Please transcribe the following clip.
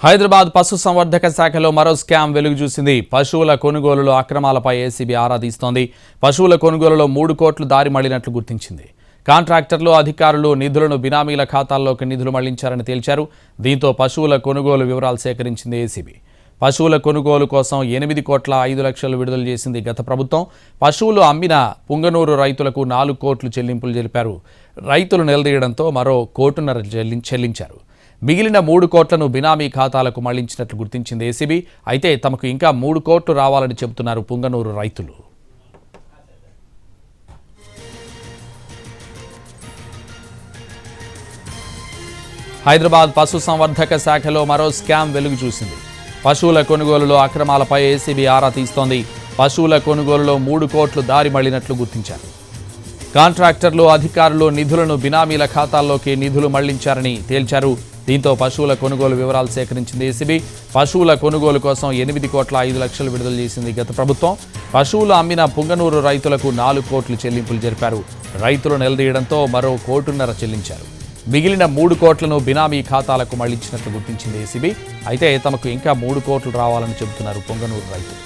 హైదరాబాద్ పశుసంవర్ధక శాఖలో మరో స్కామ్ వెలుగు చూసింది. పశువుల కొనుగోలులో అక్రమాలపై ఏసీబీ ఆరా తీస్తోంది. పశువుల కొనుగోలులో 3 కోట్లు దారి మళ్లినట్లు గుర్తించింది. కాంట్రాక్టర్లు, అధికారులు నిధులను బినామీల ఖాతాల్లోకి నిధులు మళ్లించారని తేల్చారు. దీంతో పశువుల కొనుగోలు వివరాలు సేకరించింది ఏసీబీ. పశువుల కొనుగోలు కోసం 8 కోట్ల 5 లక్షలు విడుదల చేసింది గత ప్రభుత్వం. పశువులు అమ్మిన పుంగనూరు రైతులకు 4 కోట్లు చెల్లింపులు జరిపారు. రైతులు నిలదీయడంతో మరో 1.5 కోట్లు చెల్లించారు. మిగిలిన 3 కోట్లను బినామీ ఖాతాలకు మళ్లించినట్లు గుర్తించింది ఏసీబీ. అయితే తమకు ఇంకా 3 కోట్లు రావాలని చెబుతున్నారు పుంగనూరు రైతులు. హైదరాబాద్ పశుసంవర్ధక శాఖలో మరో స్కామ్ వెలుగు చూసింది. పశువుల కొనుగోలులో అక్రమాలపై ఏసీబీ ఆరా తీస్తోంది. పశువుల కొనుగోలులో 3 కోట్లు దారి మళ్లినట్లు గుర్తించారు. కాంట్రాక్టర్లు, అధికారులు నిధులను బినామీల ఖాతాల్లోకి నిధులు మళ్లించారని తేల్చారు. దీంతో పశువుల కొనుగోలు వివరాలు సేకరించింది ఏసీబీ. పశువుల కొనుగోలు కోసం 8 కోట్ల 5 లక్షలు విడుదల చేసింది గత ప్రభుత్వం. పశువులు అమ్మిన పుంగనూరు రైతులకు 4 కోట్లు చెల్లింపులు జరిపారు. రైతులు నిలదీయడంతో మరో 1.5 కోట్లు చెల్లించారు. మిగిలిన 3 కోట్లను బినామీ ఖాతాలకు మళ్లించినట్లు గుర్తించింది ఏసీబీ. అయితే తమకు ఇంకా 3 కోట్లు రావాలని చెబుతున్నారు పుంగనూరు రైతులు.